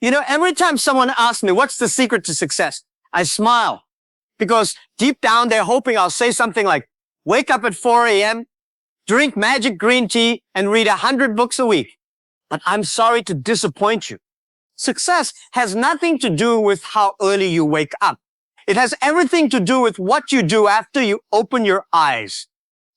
Every time someone asks me, what's the secret to success? I smile because deep down they're hoping I'll say something like, wake up at 4 a.m., drink magic green tea, and read 100 books a week. But I'm sorry to disappoint you. Success has nothing to do with how early you wake up. It has everything to do with what you do after you open your eyes.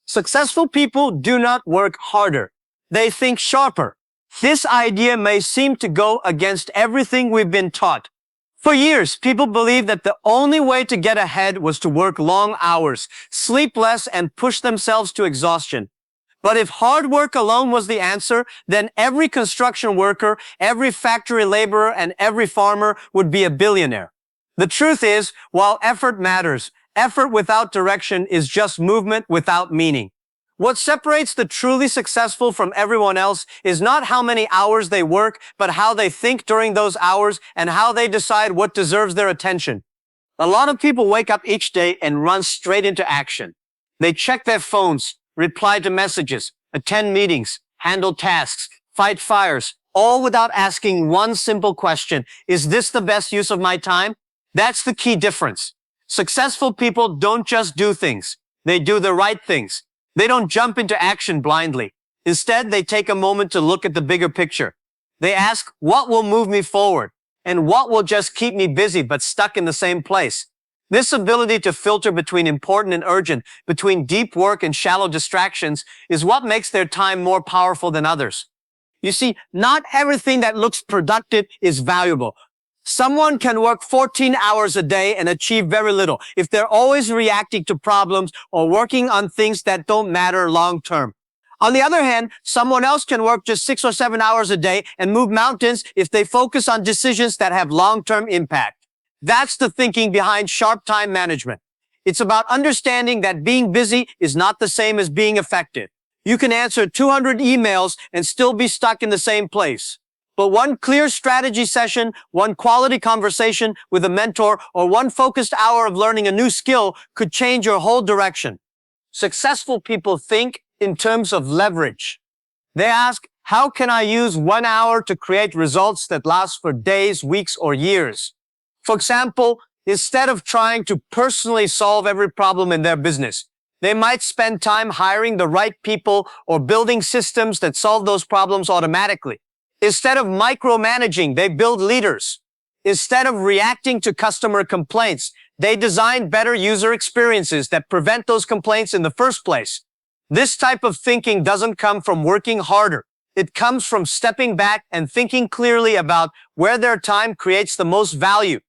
Successful people do not work harder. They think sharper. This idea may seem to go against everything we've been taught. For years, people believed that the only way to get ahead was to work long hours, sleep less, and push themselves to exhaustion. But if hard work alone was the answer, then every construction worker, every factory laborer, and every farmer would be a billionaire. The truth is, while effort matters, effort without direction is just movement without meaning. What separates the truly successful from everyone else is not how many hours they work, but how they think during those hours and how they decide what deserves their attention. A lot of people wake up each day and run straight into action. They check their phones, reply to messages, attend meetings, handle tasks, fight fires, all without asking one simple question: is this the best use of my time? That's the key difference. Successful people don't just do things. They do the right things. They don't jump into action blindly. Instead, they take a moment to look at the bigger picture. They ask, what will move me forward? And what will just keep me busy but stuck in the same place? This ability to filter between important and urgent, between deep work and shallow distractions, is what makes their time more powerful than others. You see, not everything that looks productive is valuable. Someone can work 14 hours a day and achieve very little if they're always reacting to problems or working on things that don't matter long term. On the other hand, someone else can work just 6 or 7 hours a day and move mountains if they focus on decisions that have long-term impact. That's the thinking behind sharp time management. It's about understanding that being busy is not the same as being effective. You can answer 200 emails and still be stuck in the same place. But one clear strategy session, one quality conversation with a mentor, or one focused hour of learning a new skill could change your whole direction. Successful people think in terms of leverage. They ask, how can I use 1 hour to create results that last for days, weeks, or years? For example, instead of trying to personally solve every problem in their business, they might spend time hiring the right people or building systems that solve those problems automatically. Instead of micromanaging, they build leaders. Instead of reacting to customer complaints, they design better user experiences that prevent those complaints in the first place. This type of thinking doesn't come from working harder. It comes from stepping back and thinking clearly about where their time creates the most value.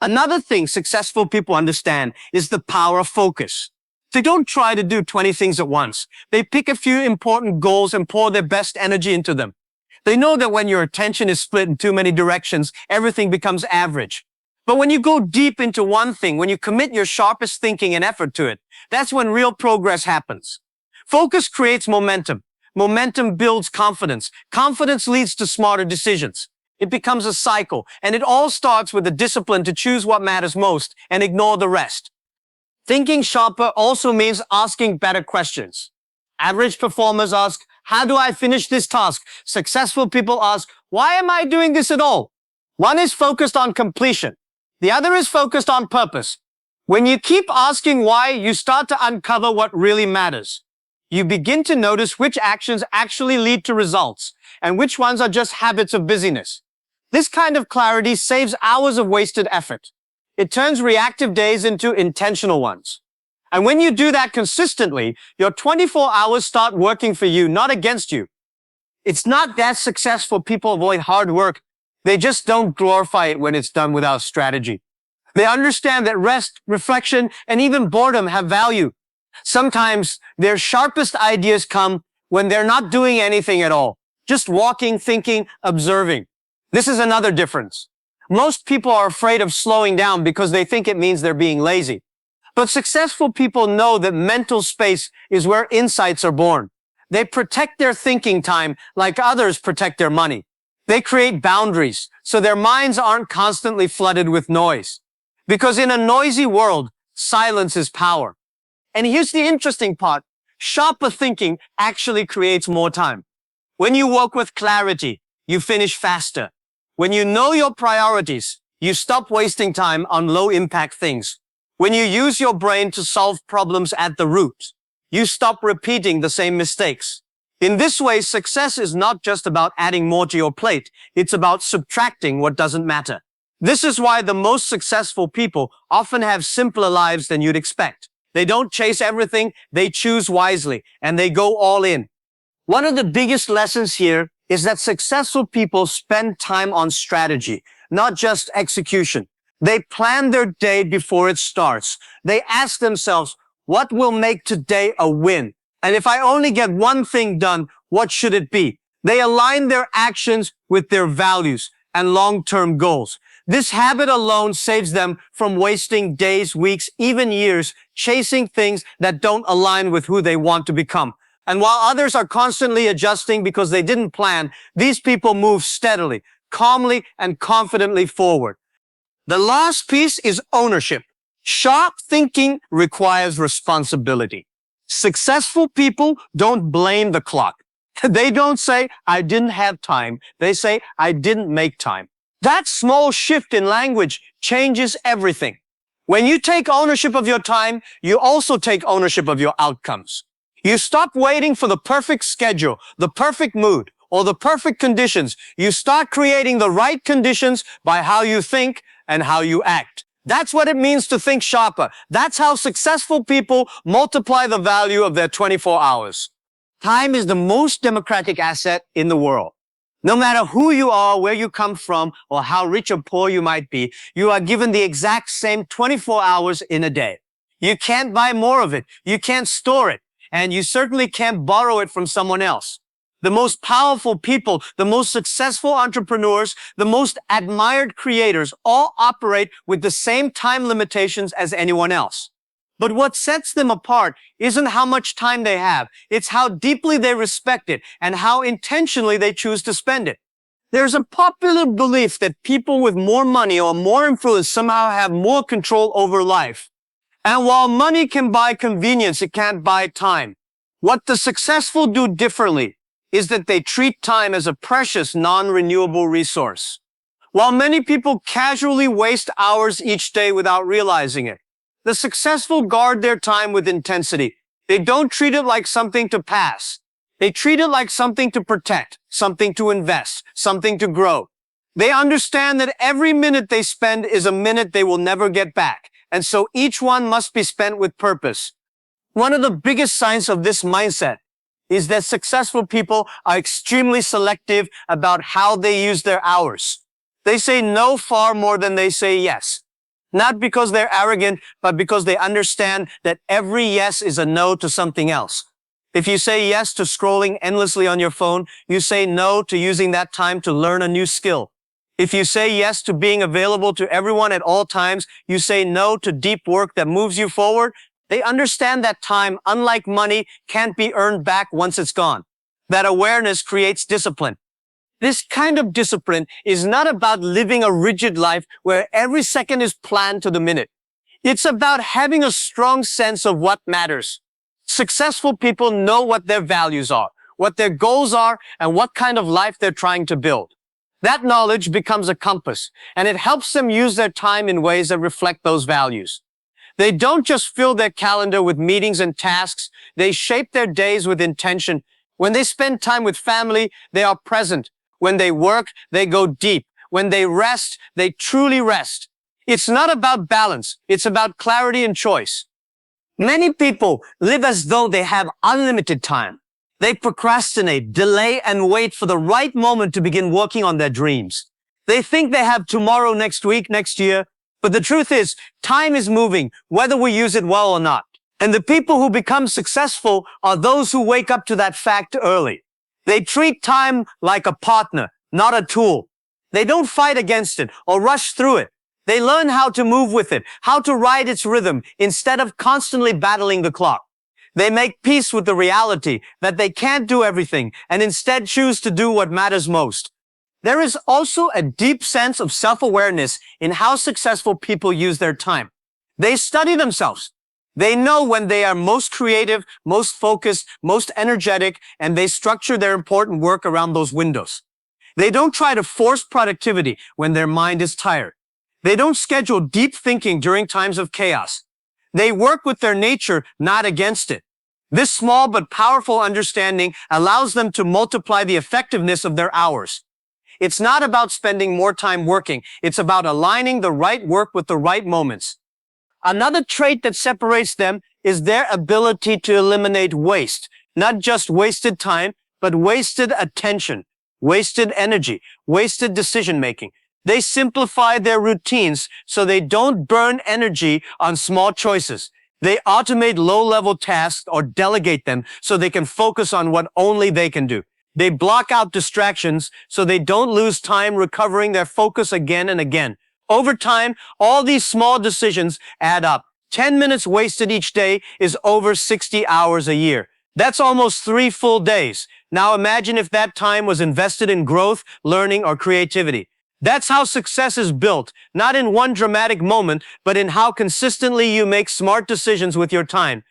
Another thing successful people understand is the power of focus. They don't try to do 20 things at once. They pick a few important goals and pour their best energy into them. They know that when your attention is split in too many directions, everything becomes average. But when you go deep into one thing, when you commit your sharpest thinking and effort to it, that's when real progress happens. Focus creates momentum. Momentum builds confidence. Confidence leads to smarter decisions. It becomes a cycle, and it all starts with the discipline to choose what matters most and ignore the rest. Thinking sharper also means asking better questions. Average performers ask, how do I finish this task? Successful people ask, why am I doing this at all? One is focused on completion. The other is focused on purpose. When you keep asking why, you start to uncover what really matters. You begin to notice which actions actually lead to results and which ones are just habits of busyness. This kind of clarity saves hours of wasted effort. It turns reactive days into intentional ones. And when you do that consistently, your 24 hours start working for you, not against you. It's not that successful people avoid hard work. They just don't glorify it when it's done without strategy. They understand that rest, reflection, and even boredom have value. Sometimes their sharpest ideas come when they're not doing anything at all, just walking, thinking, observing. This is another difference. Most people are afraid of slowing down because they think it means they're being lazy. But successful people know that mental space is where insights are born. They protect their thinking time like others protect their money. They create boundaries so their minds aren't constantly flooded with noise. Because in a noisy world, silence is power. And here's the interesting part. Sharper thinking actually creates more time. When you work with clarity, you finish faster. When you know your priorities, you stop wasting time on low-impact things. When you use your brain to solve problems at the root, you stop repeating the same mistakes. In this way, success is not just about adding more to your plate. It's about subtracting what doesn't matter. This is why the most successful people often have simpler lives than you'd expect. They don't chase everything, they choose wisely, and they go all in. One of the biggest lessons here is that successful people spend time on strategy, not just execution. They plan their day before it starts. They ask themselves, what will make today a win? And if I only get one thing done, what should it be? They align their actions with their values and long-term goals. This habit alone saves them from wasting days, weeks, even years chasing things that don't align with who they want to become. And while others are constantly adjusting because they didn't plan, these people move steadily, calmly, and confidently forward. The last piece is ownership. Sharp thinking requires responsibility. Successful people don't blame the clock. They don't say, I didn't have time. They say, I didn't make time. That small shift in language changes everything. When you take ownership of your time, you also take ownership of your outcomes. You stop waiting for the perfect schedule, the perfect mood, or the perfect conditions. You start creating the right conditions by how you think and how you act. That's what it means to think sharper. That's how successful people multiply the value of their 24 hours. Time is the most democratic asset in the world. No matter who you are, where you come from, or how rich or poor you might be, you are given the exact same 24 hours in a day. You can't buy more of it. You can't store it. And you certainly can't borrow it from someone else. The most powerful people, the most successful entrepreneurs, the most admired creators all operate with the same time limitations as anyone else. But what sets them apart isn't how much time they have. It's how deeply they respect it and how intentionally they choose to spend it. There's a popular belief that people with more money or more influence somehow have more control over life. And while money can buy convenience, it can't buy time. What the successful do differently is that they treat time as a precious, non-renewable resource. While many people casually waste hours each day without realizing it, the successful guard their time with intensity. They don't treat it like something to pass. They treat it like something to protect, something to invest, something to grow. They understand that every minute they spend is a minute they will never get back, and so each one must be spent with purpose. One of the biggest signs of this mindset is that successful people are extremely selective about how they use their hours. They say no far more than they say yes. Not because they're arrogant, but because they understand that every yes is a no to something else. If you say yes to scrolling endlessly on your phone, you say no to using that time to learn a new skill. If you say yes to being available to everyone at all times, you say no to deep work that moves you forward. They understand that time, unlike money, can't be earned back once it's gone. That awareness creates discipline. This kind of discipline is not about living a rigid life where every second is planned to the minute. It's about having a strong sense of what matters. Successful people know what their values are, what their goals are, and what kind of life they're trying to build. That knowledge becomes a compass, and it helps them use their time in ways that reflect those values. They don't just fill their calendar with meetings and tasks. They shape their days with intention. When they spend time with family, they are present. When they work, they go deep. When they rest, they truly rest. It's not about balance. It's about clarity and choice. Many people live as though they have unlimited time. They procrastinate, delay, and wait for the right moment to begin working on their dreams. They think they have tomorrow, next week, next year. But the truth is, time is moving, whether we use it well or not. And the people who become successful are those who wake up to that fact early. They treat time like a partner, not a tool. They don't fight against it or rush through it. They learn how to move with it, how to ride its rhythm instead of constantly battling the clock. They make peace with the reality that they can't do everything and instead choose to do what matters most. There is also a deep sense of self-awareness in how successful people use their time. They study themselves. They know when they are most creative, most focused, most energetic, and they structure their important work around those windows. They don't try to force productivity when their mind is tired. They don't schedule deep thinking during times of chaos. They work with their nature, not against it. This small but powerful understanding allows them to multiply the effectiveness of their hours. It's not about spending more time working. It's about aligning the right work with the right moments. Another trait that separates them is their ability to eliminate waste. Not just wasted time, but wasted attention, wasted energy, wasted decision-making. They simplify their routines so they don't burn energy on small choices. They automate low-level tasks or delegate them so they can focus on what only they can do. They block out distractions so they don't lose time recovering their focus again and again. Over time, all these small decisions add up. 10 minutes wasted each day is over 60 hours a year. That's almost 3 full days. Now imagine if that time was invested in growth, learning, or creativity. That's how success is built, not in one dramatic moment, but in how consistently you make smart decisions with your time.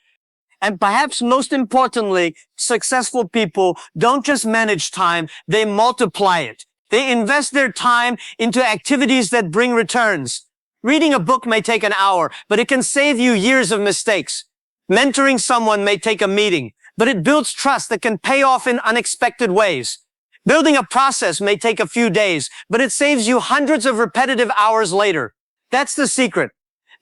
And perhaps most importantly, successful people don't just manage time, they multiply it. They invest their time into activities that bring returns. Reading a book may take an hour, but it can save you years of mistakes. Mentoring someone may take a meeting, but it builds trust that can pay off in unexpected ways. Building a process may take a few days, but it saves you hundreds of repetitive hours later. That's the secret.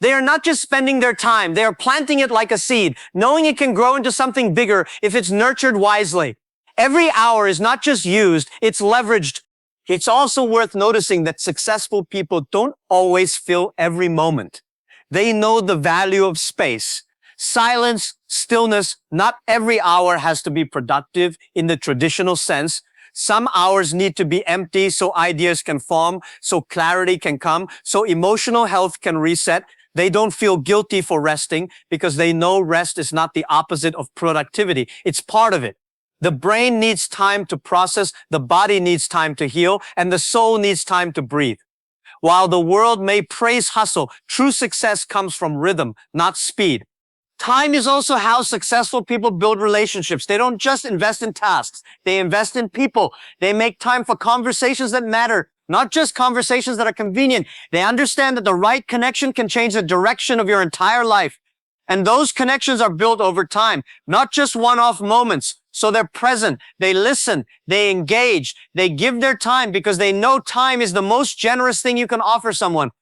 They are not just spending their time, they are planting it like a seed, knowing it can grow into something bigger if it's nurtured wisely. Every hour is not just used, it's leveraged. It's also worth noticing that successful people don't always fill every moment. They know the value of space. Silence, stillness, not every hour has to be productive in the traditional sense. Some hours need to be empty so ideas can form, so clarity can come, so emotional health can reset. They don't feel guilty for resting because they know rest is not the opposite of productivity. It's part of it. The brain needs time to process, the body needs time to heal, and the soul needs time to breathe. While the world may praise hustle, true success comes from rhythm, not speed. Time is also how successful people build relationships. They don't just invest in tasks. They invest in people. They make time for conversations that matter, not just conversations that are convenient. They understand that the right connection can change the direction of your entire life. And those connections are built over time, not just one-off moments. So they're present, they listen, they engage, they give their time because they know time is the most generous thing you can offer someone.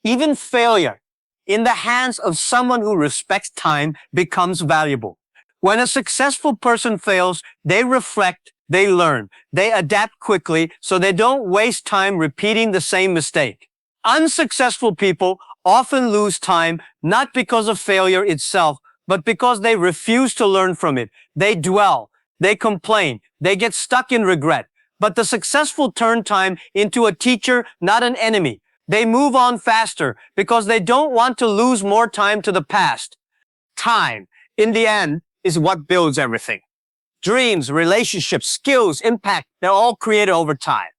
Even failure in the hands of someone who respects time becomes valuable. When a successful person fails, they reflect, they learn, they adapt quickly so they don't waste time repeating the same mistake. Unsuccessful people often lose time not because of failure itself, but because they refuse to learn from it. They dwell, they complain, they get stuck in regret. But the successful turn time into a teacher, not an enemy. They move on faster because they don't want to lose more time to the past. Time, in the end, is what builds everything. Dreams, relationships, skills, impact, they're all created over time.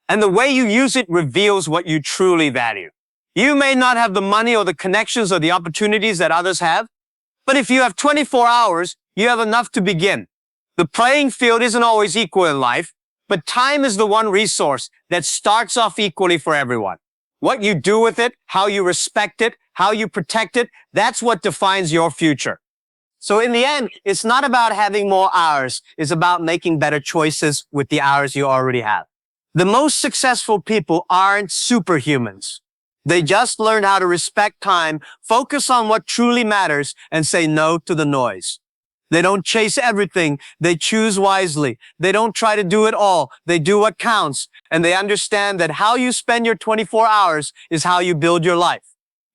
And the way you use it reveals what you truly value. You may not have the money or the connections or the opportunities that others have, but if you have 24 hours, you have enough to begin. The playing field isn't always equal in life, but time is the one resource that starts off equally for everyone. What you do with it, how you respect it, how you protect it, that's what defines your future. So in the end, it's not about having more hours. It's about making better choices with the hours you already have. The most successful people aren't superhumans. They just learn how to respect time, focus on what truly matters, and say no to the noise. They don't chase everything. They choose wisely. They don't try to do it all. They do what counts. And they understand that how you spend your 24 hours is how you build your life.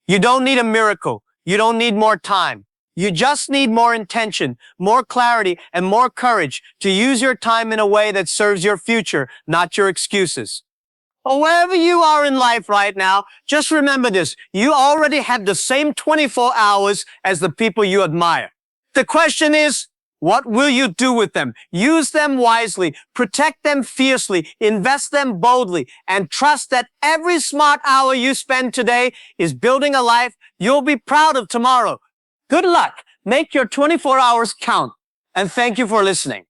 You don't need a miracle. You don't need more time. You just need more intention, more clarity, and more courage to use your time in a way that serves your future, not your excuses. Or wherever you are in life right now, just remember this. You already have the same 24 hours as the people you admire. The question is, what will you do with them? Use them wisely, protect them fiercely, invest them boldly, and trust that every smart hour you spend today is building a life you'll be proud of tomorrow. Good luck. Make your 24 hours count. And thank you for listening.